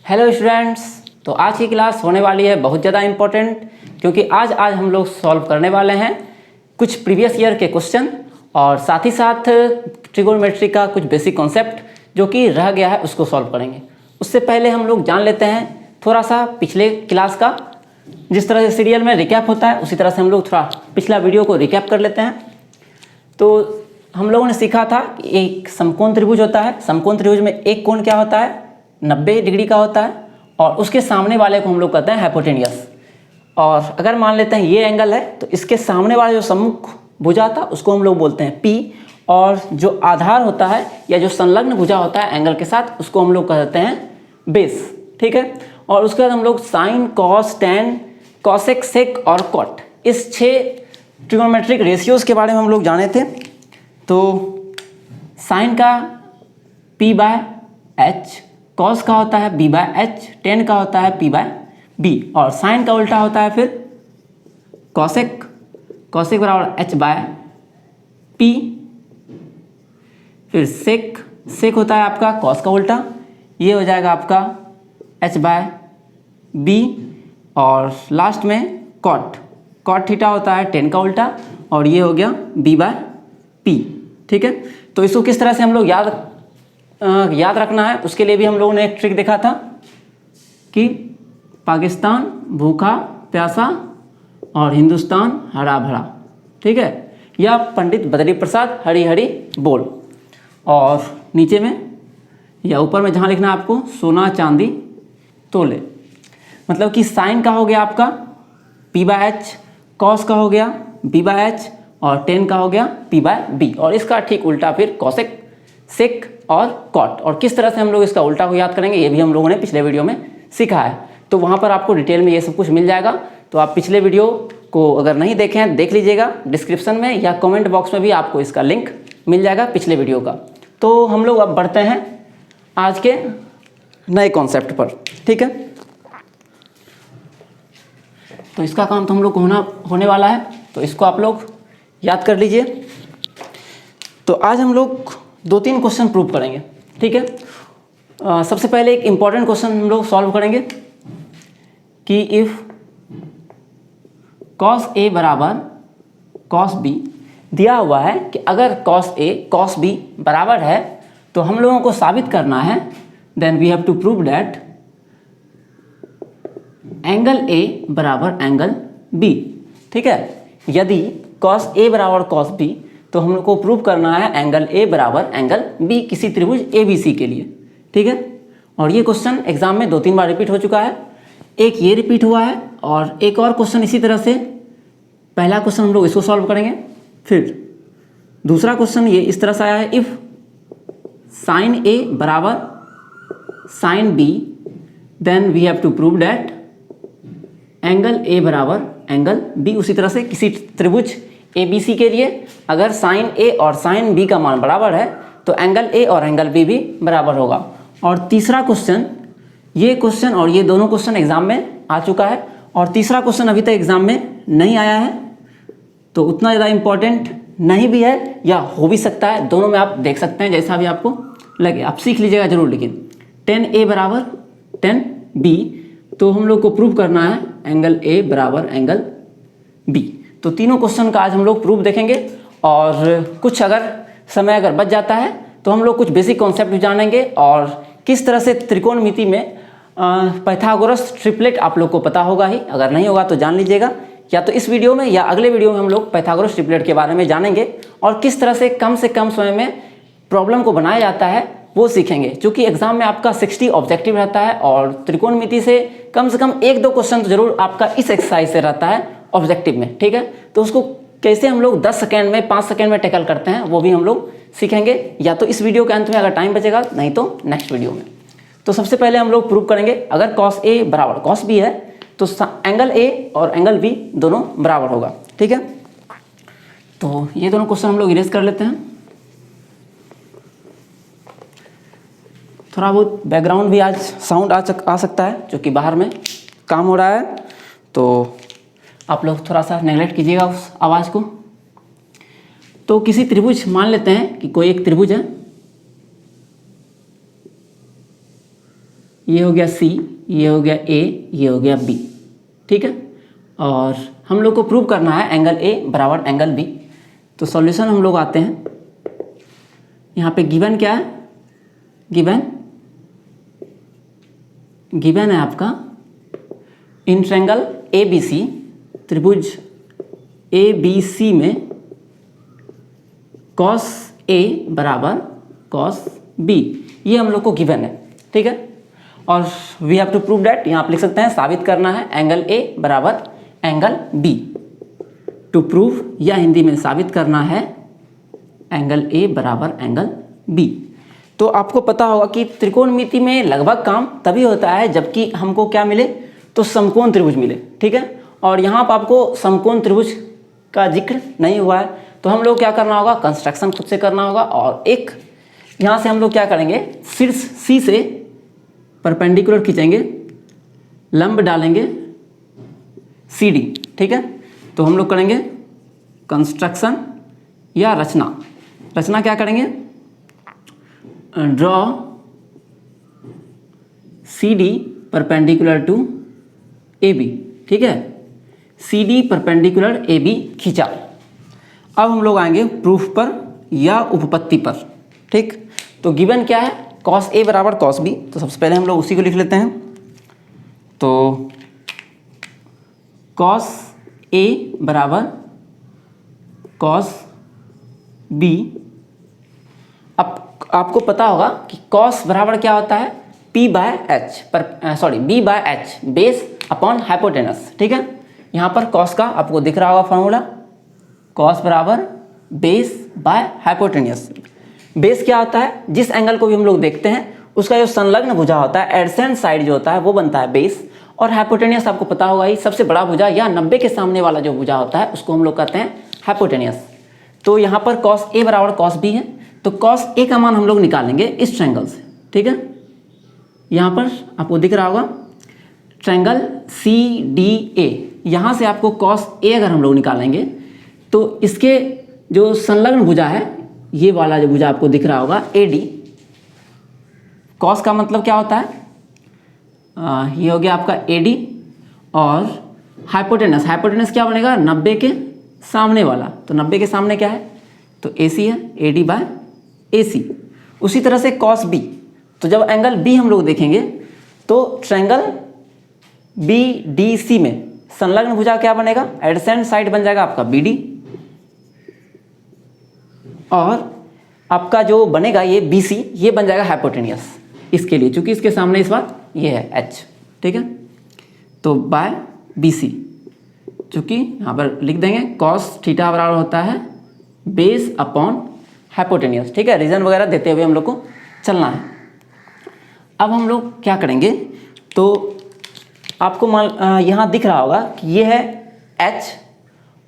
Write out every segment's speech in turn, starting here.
Hello students, तो आज की क्लास होने वाली है बहुत ज़्यादा इम्पोर्टेंट, क्योंकि आज हम लोग सॉल्व करने वाले हैं कुछ प्रीवियस ईयर के क्वेश्चन और साथ ही साथ ट्रिगोनोमेट्री का कुछ बेसिक कॉन्सेप्ट जो कि रह गया है उसको सॉल्व करेंगे। उससे पहले हम लोग जान लेते हैं थोड़ा सा पिछले क्लास का। जिस तरह से सीरियल में रिकैप होता है उसी तरह से हम लोग थोड़ा पिछला वीडियो को रिकैप कर लेते हैं। तो हम लोगों ने सीखा था कि एक समकोण त्रिभुज होता है। समकोण त्रिभुज में एक कोण क्या होता है, 90 डिग्री का होता है और उसके सामने वाले को हम लोग कहते हैं हाइपोटेनियस। और अगर मान लेते हैं ये एंगल है तो इसके सामने वाला जो सम्मुख भुजा था उसको हम लोग बोलते हैं P, और जो आधार होता है या जो संलग्न भुजा होता है एंगल के साथ उसको हम लोग कहते हैं बेस। ठीक है। और उसके बाद हम लोग साइन, कॉस, टेन, कॉसेक, सेक और कॉट, इस 6 ट्रिगोनोमेट्रिक रेशियोज के बारे में हम लोग जाने थे। तो साइन का P/H, कॉस का होता है B/H, टेन का होता है P/B और साइन का उल्टा होता है फिर कॉसेक। कॉसेक बराबर H/P। फिर सेक, सेक होता है आपका कॉस का उल्टा, ये हो जाएगा आपका H/B। और लास्ट में कॉट, कॉट थीटा होता है टेन का उल्टा और ये हो गया B/P। ठीक है। तो इसको किस तरह से हम लोग याद रखना है उसके लिए भी हम लोगों ने एक ट्रिक देखा था कि पाकिस्तान भूखा प्यासा और हिंदुस्तान हरा भरा। ठीक है। या पंडित बद्री प्रसाद हरी हरी बोल, और नीचे में या ऊपर में जहाँ लिखना है आपको सोना चांदी तोले। मतलब कि साइन का हो गया आपका P/H, कॉस का हो गया B/H और टेन का हो गया P/B और इसका ठीक उल्टा फिर कॉसेक, सेक और कॉट। और किस तरह से हम लोग इसका उल्टा को याद करेंगे ये भी हम लोगों ने पिछले वीडियो में सीखा है। तो वहाँ पर आपको डिटेल में ये सब कुछ मिल जाएगा। तो आप पिछले वीडियो को अगर नहीं देखे हैं देख लीजिएगा, डिस्क्रिप्शन में या कमेंट बॉक्स में भी आपको इसका लिंक मिल जाएगा पिछले वीडियो का। तो हम लोग अब बढ़ते हैं आज के नए कॉन्सेप्ट पर। ठीक है। तो इसका काम तो हम लोग को होने वाला है, तो इसको आप लोग याद कर लीजिए। तो आज हम लोग 2-3 क्वेश्चन प्रूव करेंगे। ठीक है। सबसे पहले एक इम्पॉर्टेंट क्वेश्चन हम लोग सॉल्व करेंगे कि इफ cos A बराबर cos B दिया हुआ है कि अगर cos A cos B बराबर है तो हम लोगों को साबित करना है, then we have to prove that angle A बराबर एंगल B। ठीक है। यदि cos A बराबर cos B तो हम लोग को प्रूव करना है एंगल A बराबर एंगल B किसी त्रिभुज ABC के लिए। ठीक है। और ये क्वेश्चन एग्जाम में 2-3 बार रिपीट हो चुका है। एक ये रिपीट हुआ है और एक और क्वेश्चन इसी तरह से, पहला क्वेश्चन हम लोग इसको सॉल्व करेंगे। फिर दूसरा क्वेश्चन ये इस तरह से आया है, इफ साइन A बराबर sine B then we have to prove that angle A बराबर एंगल B। उसी तरह से किसी त्रिभुज ABC के लिए अगर साइन A और साइन B का मान बराबर है तो एंगल A और एंगल B भी बराबर होगा। और तीसरा क्वेश्चन, ये क्वेश्चन और ये दोनों क्वेश्चन एग्जाम में आ चुका है और तीसरा क्वेश्चन अभी तक एग्जाम में नहीं आया है, तो उतना ज़्यादा इम्पोर्टेंट नहीं भी है या हो भी सकता है, दोनों में आप देख सकते हैं जैसा भी आपको लगे, आप सीख लीजिएगा जरूर। लेकिन 10A बराबर 10B, तो हम लोग को प्रूव करना है एंगल A बराबर एंगल B। तो तीनों क्वेश्चन का आज हम लोग प्रूफ देखेंगे और कुछ अगर समय अगर बच जाता है तो हम लोग कुछ बेसिक कॉन्सेप्ट भी जानेंगे और किस तरह से त्रिकोणमिति में पाइथागोरस ट्रिपलेट आप लोग को पता होगा ही, अगर नहीं होगा तो जान लीजिएगा। या तो इस वीडियो में या अगले वीडियो में हम लोग पाइथागोरस ट्रिपलेट के बारे में जानेंगे और किस तरह से कम समय में प्रॉब्लम को बनाया जाता है वो सीखेंगे। क्योंकि एग्जाम में आपका 60 ऑब्जेक्टिव रहता है और त्रिकोणमिति से कम 1-2 क्वेश्चन तो जरूर आपका इस एक्सरसाइज से रहता है ऑब्जेक्टिव में। ठीक है। तो उसको कैसे हम लोग 10 सेकेंड में 5 सेकेंड में टैकल करते हैं वो भी हम लोग सीखेंगे, या तो इस वीडियो के अंत में अगर टाइम बचेगा, नहीं तो नेक्स्ट वीडियो में। तो सबसे पहले हम लोग प्रूव करेंगे अगर cos A बराबर cos B है तो एंगल A और एंगल B दोनों बराबर होगा। ठीक है। तो ये दोनों क्वेश्चन हम लोग इरेज कर लेते हैं। थोड़ा बहुत बैकग्राउंड भी आज साउंड आ सकता है जो कि बाहर में काम हो रहा है, तो आप लोग थोड़ा सा नेगलेक्ट कीजिएगा उस आवाज़ को। तो किसी त्रिभुज, मान लेते हैं कि कोई एक त्रिभुज है, ये हो गया सी, ये हो गया ए, ये हो गया बी, ठीक है। और हम लोग को प्रूव करना है एंगल ए बराबर एंगल बी। तो सॉल्यूशन हम लोग आते हैं, यहाँ पे गिवन क्या है, गिवन है आपका इन ट्रायंगल ए बी सी, त्रिभुज ए बी सी में कॉस ए बराबर कॉस बी, ये हम लोग को गिवन है, ठीक है। और we have to prove that, यहाँ आप लिख सकते हैं साबित करना है एंगल ए बराबर एंगल बी। टू प्रूव या हिंदी में साबित करना है एंगल ए बराबर एंगल बी। तो आपको पता होगा कि त्रिकोणमिति में लगभग काम तभी होता है जबकि हमको क्या मिले, तो समकोण त्रिभुज मिले, ठीक है। और यहाँ पर आपको समकोण त्रिभुज का जिक्र नहीं हुआ है, तो हम लोग क्या करना होगा, कंस्ट्रक्शन खुद से करना होगा। और एक यहाँ से हम लोग क्या करेंगे, शीर्ष सी से परपेंडिकुलर खींचेंगे, लंब डालेंगे सी डी, ठीक है। तो हम लोग करेंगे कंस्ट्रक्शन या रचना क्या करेंगे, draw C D perpendicular to A B, ठीक है। C D perpendicular A B खींचा। अब हम लोग आएंगे प्रूफ पर या उपपत्ति पर, ठीक। तो गिवन क्या है, कॉस ए बराबर कॉस बी। तो सबसे पहले हम लोग उसी को लिख लेते हैं। तो कॉस ए बराबर कॉस बी। अब आपको पता होगा कि कॉस बराबर क्या होता है, P बाय एच पर B by H, base upon hypotenuse, ठीक है। यहाँ पर कॉस का आपको दिख रहा होगा फॉर्मूला, कॉस बराबर बेस बाय हाइपोटेनस। बेस क्या होता है, जिस एंगल को भी हम लोग देखते हैं उसका जो संलग्न भुजा होता है, एडसेंट साइड जो होता है वो बनता है बेस। और हाइपोटेनियस आपको पता होगा ही, सबसे बड़ा भुजा या 90 के सामने वाला जो भुजा होता है उसको हम लोग कहते हैं हाइपोटेनियस। तो यहाँ पर कॉस ए बराबर कॉस बी है, तो कॉस ए का मान हम लोग निकालेंगे इस ट्रायंगल से, ठीक है। यहाँ पर आपको दिख रहा होगा ट्रायंगल सी डी ए, यहाँ से आपको कॉस ए अगर हम लोग निकालेंगे तो इसके जो संलग्न भुजा है, ये वाला जो भुजा आपको दिख रहा होगा ए डी। कॉस का मतलब क्या होता है, ये हो गया आपका ए डी। और हाइपोटेनस क्या बनेगा, 90 के सामने वाला। तो 90 के सामने क्या है, तो ए सी है, ए डी बाय ए सी। उसी तरह से कॉस बी, तो जब एंगल बी हम लोग देखेंगे तो ट्रायंगल बी डी सी में संलग्न भुजा क्या बनेगा, एडसेंट साइड बन जाएगा आपका बी डी। और आपका जो बनेगा ये बी सी, ये बन जाएगा हाइपोटेनियस इसके लिए, चूंकि इसके सामने इस बार ये है एच, ठीक है। तो बाय बी सी, चूंकि यहाँ पर लिख देंगे कॉस थीटा बराबर होता है बेस अपॉन हाइपोटेनियस, ठीक है। रीजन वगैरह देते हुए हम लोग को चलना है। अब हम लोग क्या करेंगे, तो आपको यहाँ दिख रहा होगा कि ये है H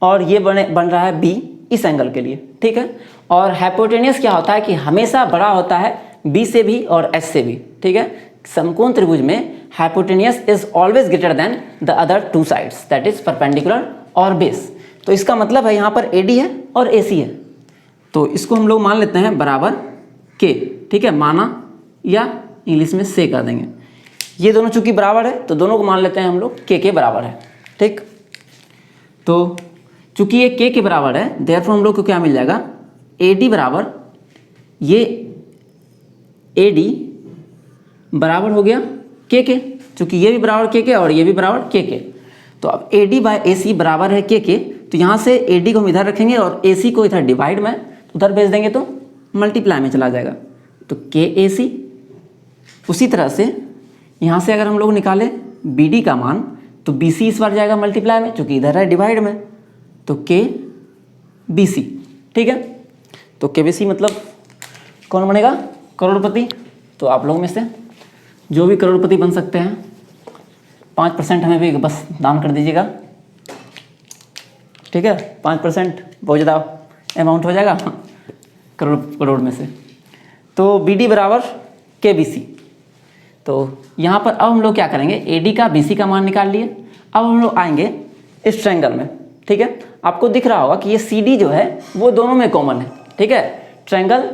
और ये बन रहा है B इस एंगल के लिए, ठीक है। और हाइपोटेनियस क्या होता है कि हमेशा बड़ा होता है B से भी और H से भी, ठीक है। समकोण त्रिभुज में hypotenuse is always greater than the other two sides, that is perpendicular और बेस। तो इसका मतलब है यहाँ पर AD है और AC है, तो इसको हम लोग मान लेते हैं बराबर K, ठीक है। माना या इंग्लिश में से कर देंगे, ये दोनों चूंकि बराबर है तो दोनों को मान लेते हैं हम लोग K के बराबर है, ठीक। तो चूंकि ये K के बराबर है, देयरफॉर हम लोग को क्या मिल जाएगा, AD बराबर ये AD बराबर हो गया K के, चूंकि ये भी बराबर K के और ये भी बराबर K के। तो अब AD बाय AC बराबर है K के, तो यहाँ से AD को हम इधर रखेंगे और AC को इधर डिवाइड में उधर भेज देंगे तो मल्टीप्लाई में चला जाएगा, तो KAC। उसी तरह से यहाँ से अगर हम लोग निकालें BD का मान, तो BC इस बार जाएगा मल्टीप्लाई में, चूँकि इधर है डिवाइड में, तो KBC, ठीक है। तो KBC मतलब कौन बनेगा, करोड़पति। तो आप लोगों में से जो भी करोड़पति बन सकते हैं 5% हमें भी बस दान कर दीजिएगा, ठीक है। 5% बहुत ज़्यादा अमाउंट हो जाएगा करोड़ में से। तो BD बराबर KBC। तो यहाँ पर अब हम लोग क्या करेंगे, AD का BC का मान निकाल लिए। अब हम लोग आएंगे इस ट्रायंगल में, ठीक है। आपको दिख रहा होगा कि ये CD जो है वो दोनों में कॉमन है, ठीक है। ट्रायंगल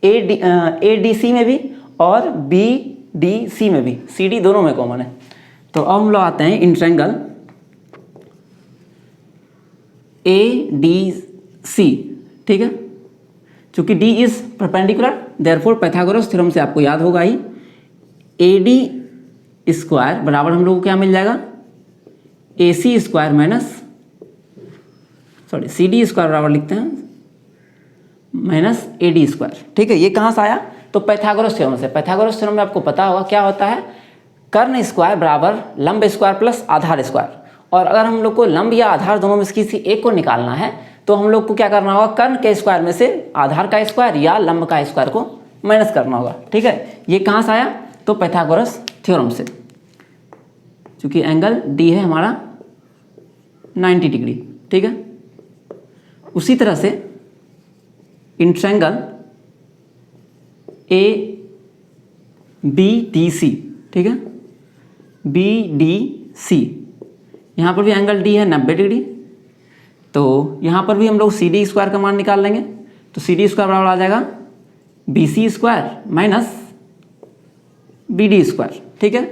ADC में भी और बी डी सी में भी, सी डी दोनों में कॉमन है। तो अब हम लोग आते हैं इन ट्रायंगल ए डी सी, ठीक है। चूंकि D is perpendicular, therefore Pythagoras theorem से आपको याद होगा ही ए डी स्क्वायर बराबर हम लोग को क्या मिल जाएगा, A C square minus C D square बराबर लिखते हैं माइनस ए डी स्क्वायर, ठीक है। ये कहाँ से आया, तो पाइथागोरस थ्योरम से। पाइथागोरस थ्योरम में आपको पता होगा क्या होता है, कर्ण स्क्वायर बराबर लंब स्क्वायर प्लस आधार स्क्वायर। और अगर हम लोग को लंब या आधार दोनों में से किसी एक को निकालना है तो हम लोग को क्या करना होगा, कर्ण के स्क्वायर में से आधार का स्क्वायर या लंब का स्क्वायर को माइनस करना होगा, ठीक है। ये कहाँ से आया, तो पाइथागोरस थ्योरम से। चूंकि एंगल डी है हमारा 90 डिग्री, ठीक है। उसी तरह से in triangle A B D C, ठीक है, बी डी सी, यहाँ पर भी एंगल डी है 90 डिग्री। तो यहाँ पर भी हम लोग सी डी स्क्वायर का मान निकाल लेंगे। तो सी डी स्क्वायर बराबर आ जाएगा B C square minus B D square, ठीक है।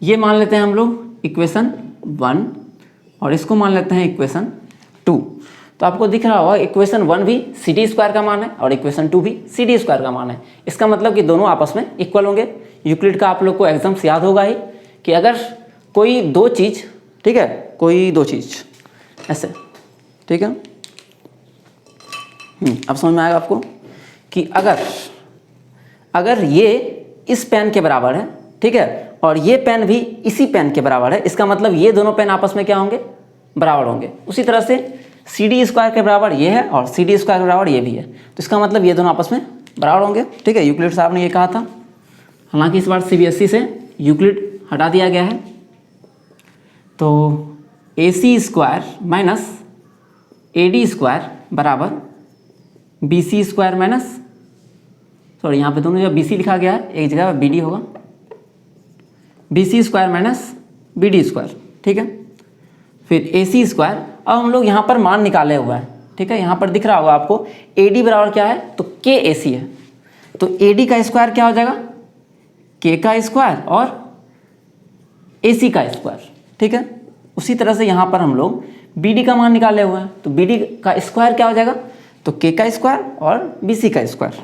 ये मान लेते हैं हम लोग इक्वेशन 1 और इसको मान लेते हैं इक्वेशन 2। तो आपको दिख रहा होगा इक्वेशन 1 भी सी डी स्क्वायर का मान है और इक्वेशन 2 भी सी डी स्क्वायर का मान है। इसका मतलब कि दोनों आपस में इक्वल होंगे। यूक्लिड का आप लोग को एग्जाम से याद होगा ही कि अगर कोई दो चीज़, ठीक है, कोई दो चीज़ ऐसे, ठीक है, अब समझ में आएगा आपको कि अगर ये इस पेन के बराबर है, ठीक है, और ये पेन भी इसी पेन के बराबर है, इसका मतलब ये दोनों पेन आपस में क्या होंगे, बराबर होंगे। उसी तरह से सी डी स्क्वायर के बराबर ये है और सी डी स्क्वायर के बराबर ये भी है, तो इसका मतलब ये दोनों आपस में बराबर होंगे, ठीक है। यूक्लिड साहब ने ये कहा था। हालांकि इस बार सीबीएसई से यूक्लिड हटा दिया गया है। तो A C square minus A D square बराबर B C square minus, sorry यहाँ पे दोनों जगह बी सी लिखा गया है, एक जगह बी डी होगा, B C square minus B D square, ठीक है। फिर ए सी स्क्वायर, अब हम लोग यहाँ पर मान निकाले हुआ है, ठीक है। यहाँ पर दिख रहा होगा आपको ए डी बराबर क्या है, तो के ए सी है। तो ए डी का स्क्वायर क्या हो जाएगा, के का स्क्वायर और ए सी का स्क्वायर, ठीक है। उसी तरह से यहाँ पर हम लोग बी डी का मान निकाले हुआ है, तो बी डी का स्क्वायर क्या हो जाएगा, तो के का स्क्वायर और बी सी का स्क्वायर,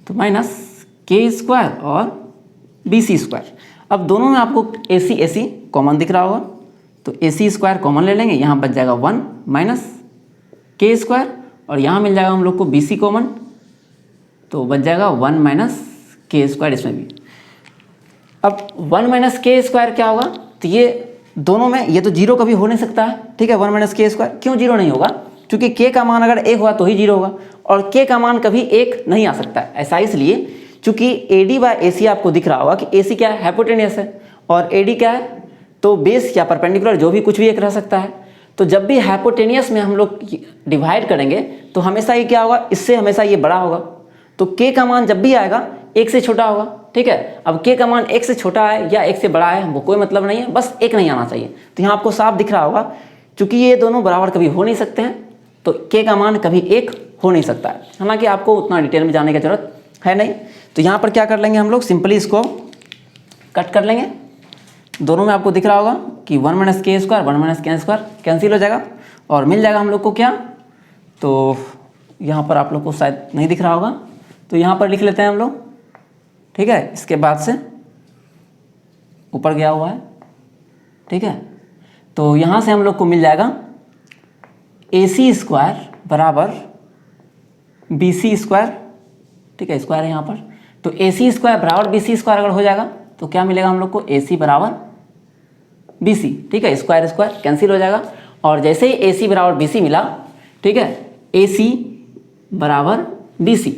तो माइनस के स्क्वायर और बी सी स्क्वायर। अब दोनों में आपको ए सी कॉमन दिख रहा होगा, तो ए सी स्क्वायर कॉमन ले लेंगे, यहाँ बच जाएगा 1 माइनस के स्क्वायर और यहाँ मिल जाएगा हम लोग को बी सी कॉमन, तो बच जाएगा 1 माइनस के स्क्वायर इसमें भी। अब 1 माइनस के स्क्वायर क्या होगा, तो ये दोनों में ये तो जीरो कभी हो नहीं सकता है, ठीक है। 1 माइनस के स्क्वायर क्यों जीरो नहीं होगा, क्योंकि के का मान अगर 1 हुआ तो ही जीरो होगा और के का मान कभी 1 नहीं आ सकता है। ऐसा इसलिए चूंकि ए डी बाय ए सी आपको दिख रहा होगा कि ए सी क्या है, हाइपोटेनियस है, और ए डी क्या है, तो बेस या परपेंडिकुलर जो भी कुछ भी एक रह सकता है। तो जब भी हाइपोटेनियस में हम लोग डिवाइड करेंगे तो हमेशा ये क्या होगा, इससे हमेशा ये बड़ा होगा। तो के का मान जब भी आएगा 1 से छोटा होगा, ठीक है। अब के का मान 1 से छोटा है या 1 से बड़ा है वो कोई मतलब नहीं है, बस 1 नहीं आना चाहिए। तो यहाँ आपको साफ दिख रहा होगा क्योंकि ये दोनों बराबर कभी हो नहीं सकते हैं, तो के का मान कभी 1 हो नहीं सकता है। हालांकि आपको उतना डिटेल में जाने की जरूरत है नहीं। तो यहाँ पर क्या कर लेंगे हम लोग, सिंपली इसको कट कर लेंगे। दोनों में आपको दिख रहा होगा कि 1 माइनस के स्क्वायर 1 माइनस के स्क्वायर कैंसिल हो जाएगा और मिल जाएगा हम लोग को क्या, तो यहाँ पर आप लोग को शायद नहीं दिख रहा होगा, तो यहाँ पर लिख लेते हैं हम लोग, ठीक है। इसके बाद से ऊपर गया हुआ है, ठीक है। तो यहाँ से हम लोग को मिल जाएगा ए सी स्क्वायर बराबर बी सी स्क्वायर, ठीक है, स्क्वायर है यहाँ पर। तो ए सी स्क्वायर बराबर बी सी स्क्वायर अगर हो जाएगा तो क्या मिलेगा हम लोग को, ए सी बराबर बी सी, ठीक है। स्क्वायर स्क्वायर कैंसिल हो जाएगा और जैसे ही ए सी बराबर बी सी मिला, ठीक है, ए सी बराबर बी सी,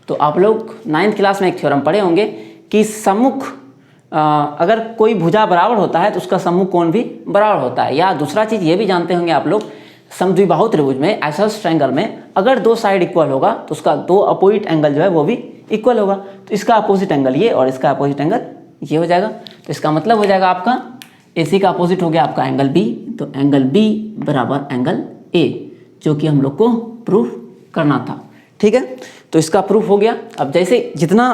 तो आप लोग 9th क्लास में एक थ्योरम पढ़े होंगे कि सम्मुख अगर कोई भुजा बराबर होता है तो उसका सम्मुख कोण भी बराबर होता है। या दूसरा चीज़ ये भी जानते होंगे आप लोग, समद्विबाहु त्रिभुज में आइसोसेलेस ट्रायंगल में अगर दो साइड इक्वल होगा तो उसका दो अपोजिट एंगल जो है वो भी इक्वल होगा। तो इसका अपोजिट एंगल ये और इसका अपोजिट एंगल ये हो जाएगा। तो इसका मतलब हो जाएगा आपका AC का अपोजिट हो गया आपका एंगल B, तो एंगल B बराबर एंगल A, जो कि हम लोग को प्रूफ करना था, ठीक है। तो इसका प्रूफ हो गया। अब जैसे जितना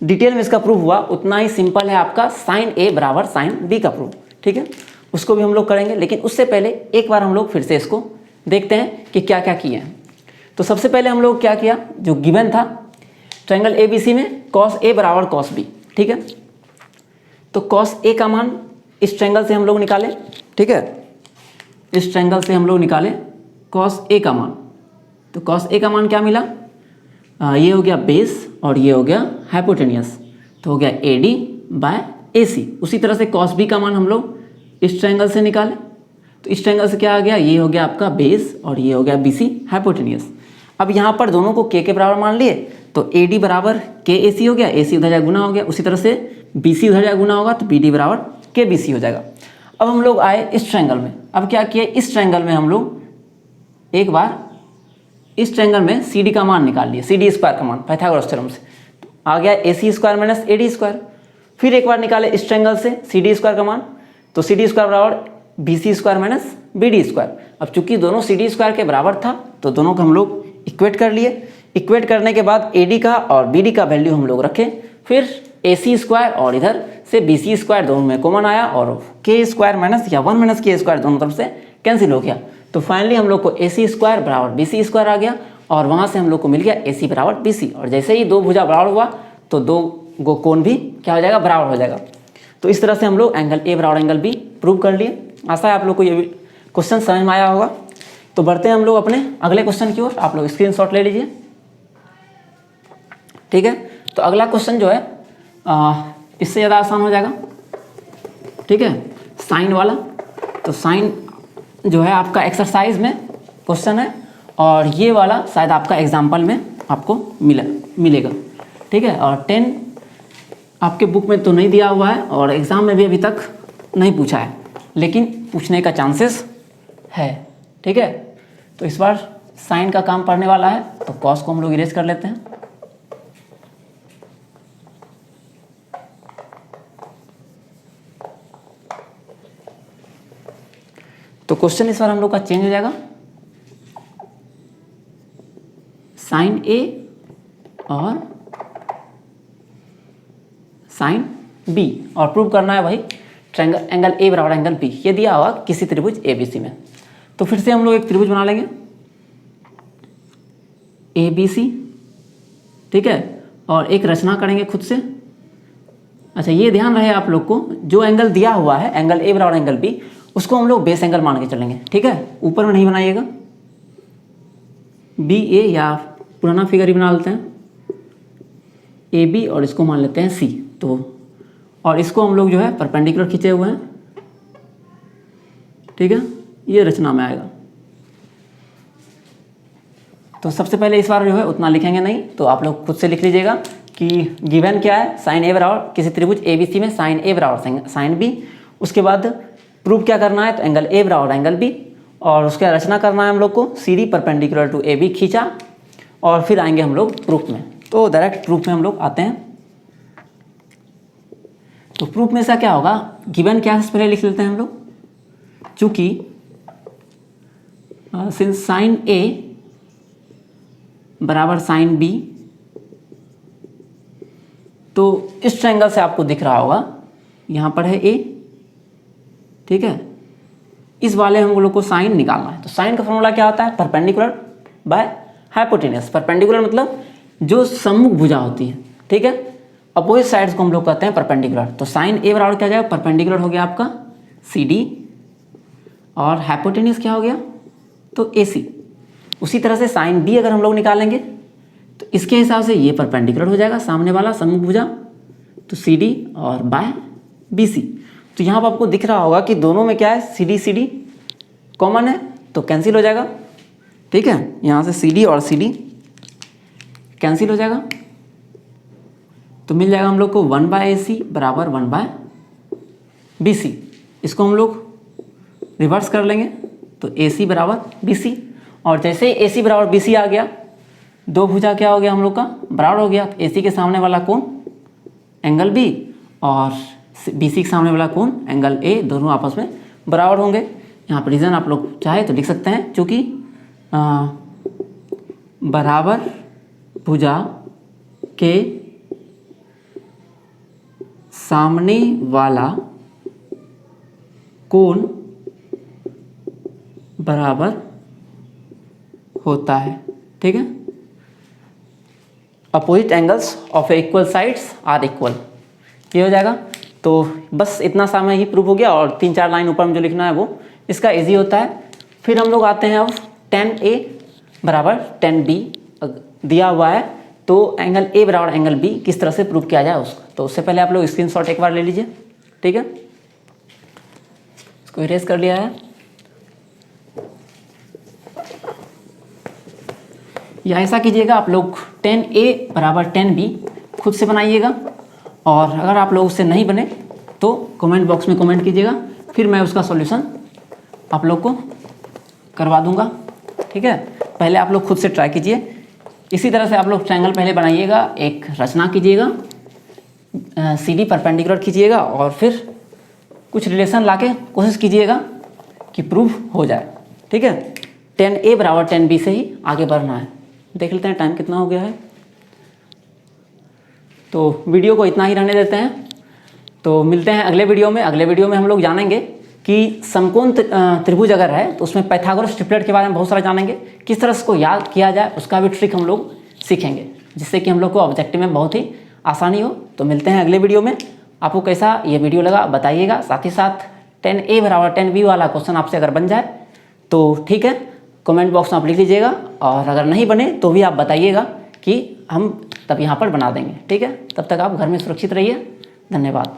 डिटेल में इसका प्रूफ हुआ उतना ही सिंपल है आपका साइन ए बराबर साइन बी का प्रूफ, ठीक है, उसको भी हम लोग करेंगे। लेकिन उससे पहले एक बार हम लोग फिर से इसको देखते हैं कि क्या क्या किए हैं। तो सबसे पहले हम लोग क्या किया, जो गिवन था ट्रायंगल ए बी सी में कॉस ए बराबर कॉस बी, ठीक है। तो कॉस ए का मान इस ट्रायंगल से हम लोग निकाले, ठीक है, इस ट्रायंगल से हम लोग निकाले कॉस ए का मान। तो कॉस ए का मान क्या मिला, ये हो गया बेस और ये हो गया हाइपोटेनियस, तो हो गया ए डी बाय ए सी। उसी तरह से कॉस बी का मान हम लोग इस ट्रायंगल से निकाले, तो इस ट्रायंगल से क्या आ गया, ये हो गया आपका बेस और ये हो गया बी सी हाइपोटेनियस। अब यहाँ पर दोनों को के बराबर मान लिए, तो ए डी बराबर के ए सी हो गया, ए सी उधर जाए गुना हो गया, उसी तरह से बी सी उधर जाए गुना होगा, तो बी डी बराबर के बी सी हो जाएगा। अब हम लोग आए इस ट्रायंगल में, अब क्या किए, इस ट्रायंगल में हम लोग एक बार इस ट्रायंगल में सी डी का मान निकाल लिए, सी डी स्क्वायर का मान पाइथागोरस थ्योरम से, तो आ गया A C square minus A D square. फिर एक बार निकाले इस ट्रायंगल से सी डी स्क्वायर का मान, तो सी डी स्क्वायर बराबर B C square minus B D square. अब चूंकि दोनों सी डी स्क्वायर के बराबर था तो दोनों को हम लोग इक्वेट कर लिए। इक्वेट करने के बाद ए डी का और बी डी का वैल्यू हम लोग रखे, फिर ए सी स्क्वायर और इधर से बी सी स्क्वायर दोनों में कॉमन आया और के स्क्वायर माइनस या 1 माइनस के स्क्वायर दोनों तरफ से कैंसिल हो गया। तो फाइनली हम लोग को ए सी स्क्वायर बराबर बी सी स्क्वायर आ गया और वहाँ से हम लोग को मिल गया ए सी बराबर बी सी। और जैसे ही दो भुजा बराबर हुआ तो दो गो कोण भी क्या हो जाएगा, बराबर हो जाएगा। तो इस तरह से हम लोग एंगल ए बराबर एंगल बी प्रूव कर लिए। आशा है आप लोग को ये क्वेश्चन समझ में आया होगा। तो बढ़ते हैं हम लोग अपने अगले क्वेश्चन की ओर, आप लोग स्क्रीनशॉट ले लीजिए, ठीक है। तो अगला क्वेश्चन जो है इससे ज़्यादा आसान हो जाएगा, ठीक है, साइन वाला। तो साइन जो है आपका एक्सरसाइज में क्वेश्चन है और ये वाला शायद आपका एग्जाम्पल में आपको मिलेगा, ठीक है। और 10 आपके बुक में तो नहीं दिया हुआ है और एग्ज़ाम में भी अभी तक नहीं पूछा है, लेकिन पूछने का चांसेस है, ठीक है। तो इस बार साइन का काम पड़ने वाला है, तो कॉस को हम लोग इरेज कर लेते हैं। तो क्वेश्चन इस बार हम लोग का चेंज हो जाएगा, साइन ए और साइन बी, और प्रूव करना है वही ट्रायंगल एंगल ए बराबर एंगल बी। ये दिया हुआ किसी त्रिभुज ए बी सी में। तो फिर से हम लोग एक त्रिभुज बना लेंगे ए बी सी, ठीक है, और एक रचना करेंगे खुद से। अच्छा, ये ध्यान रहे आप लोग को, जो एंगल दिया हुआ है एंगल ए बराबर एंगल बी, उसको हम लोग बेस एंगल मान के चलेंगे, ठीक है, ऊपर में नहीं बनाइएगा। बी ए या पुराना फिगर ही बना लेते हैं, ए बी और इसको मान लेते हैं सी। तो और इसको हम लोग जो है परपेंडिकुलर खींचे हुए हैं, ठीक है, ये रचना में आएगा। तो सबसे पहले इस बार जो है उतना लिखेंगे नहीं, तो आप लोग खुद से लिख लीजिएगा कि गिवन क्या है, साइन ए बराबर किसी त्रिभुज ए बी सी में साइन ए बराबर साइन बी। उसके बाद प्रूव क्या करना है, तो एंगल ए बराबर एंगल बी, और उसका रचना करना है हम लोग को, C D perpendicular to A B खींचा, और फिर आएंगे हम लोग प्रूफ में। तो डायरेक्ट प्रूफ में हम लोग आते हैं। तो प्रूफ में ऐसा क्या होगा, गिवन क्या है पहले लिख लेते हैं हम लोग, चूंकि सिंस साइन ए बराबर साइन बी, तो इस ट्रायंगल से आपको दिख रहा होगा, यहाँ पर है ए, ठीक है, इस वाले हम लोग को साइन निकालना है। तो साइन का फॉर्मूला क्या होता है, परपेंडिकुलर बाय हाइपोटेनियस। परपेंडिकुलर मतलब जो सम्मुख भुजा होती है, ठीक है, अपोजिट साइड्स को हम लोग कहते हैं परपेंडिकुलर। तो साइन ए बराबर क्या जाएगा, परपेंडिकुलर हो गया आपका सी डी, और हाइपोटेनियस क्या हो गया, तो ए सी। उसी तरह से साइन बी अगर हम लोग निकालेंगे तो इसके हिसाब से ये परपेंडिकुलर हो जाएगा सामने वाला सम्मुख भुजा, तो सी डी और बाय बी सी। तो यहाँ पर आपको दिख रहा होगा कि दोनों में क्या है, सी डी कॉमन है, तो कैंसिल हो जाएगा, ठीक है, यहाँ से सी डी और सी डी कैंसिल हो जाएगा। तो मिल जाएगा हम लोग को 1 बाय ए सी बराबर 1 बाय बी सी। इसको हम लोग रिवर्स कर लेंगे, तो ए सी बराबर बी सी, और जैसे ही ए सी बराबर बी सी आ गया, दो भुजा क्या हो गया हम लोग का, बराबर हो गया। ए सी के सामने वाला कोण एंगल बी और बी सी के सामने वाला कोण एंगल ए, दोनों आपस में बराबर होंगे। यहाँ पर रीज़न आप लोग चाहे तो लिख सकते हैं, क्योंकि बराबर भुजा के सामने वाला कोण बराबर होता है। ठीक है, opposite angles of equal sides are equal, ये हो जाएगा। तो बस इतना सा में ही प्रूफ हो गया, और 3-4 लाइन ऊपर में जो लिखना है वो इसका इजी होता है। फिर हम लोग आते हैं अब tan A बराबर tan B दिया हुआ है, तो एंगल A बराबर एंगल B किस तरह से प्रूव किया जाए उसको। तो उससे पहले आप लोग स्क्रीनशॉट एक बार ले लीजिए। ठीक है, इसको इरेज कर लिया है। या ऐसा कीजिएगा, आप लोग tan A बराबर tan B खुद से बनाइएगा, और अगर आप लोग उससे नहीं बने तो कमेंट बॉक्स में कमेंट कीजिएगा, फिर मैं उसका सॉल्यूशन आप लोग को करवा दूंगा। ठीक है, पहले आप लोग खुद से ट्राई कीजिए। इसी तरह से आप लोग ट्रायंगल पहले बनाइएगा, एक रचना कीजिएगा, CD परपेंडिकुलर खींचिएगा, और फिर कुछ रिलेशन लाके कोशिश कीजिएगा कि प्रूफ हो जाए। ठीक है, tan A बराबर tan B से ही आगे बढ़ना है। देख लेते हैं टाइम कितना हो गया है, तो वीडियो को इतना ही रहने देते हैं। तो मिलते हैं अगले वीडियो में। अगले वीडियो में हम लोग जानेंगे कि समकोण त्रिभुज अगर है तो उसमें पाइथागोरस ट्रिपलेट के बारे में बहुत सारा जानेंगे, किस तरह से को याद किया जाए उसका भी ट्रिक हम लोग सीखेंगे, जिससे कि हम लोग को ऑब्जेक्टिव में बहुत ही आसानी हो। तो मिलते हैं अगले वीडियो में। आपको कैसा ये वीडियो लगा बताइएगा, साथ ही साथ tan A बराबर tan B वाला क्वेश्चन आपसे अगर बन जाए तो ठीक है, कमेंट बॉक्स में आप लिख लीजिएगा, और अगर नहीं बने तो भी आप बताइएगा कि हम तब यहाँ पर बना देंगे। ठीक है, तब तक आप घर में सुरक्षित रहिए। धन्यवाद।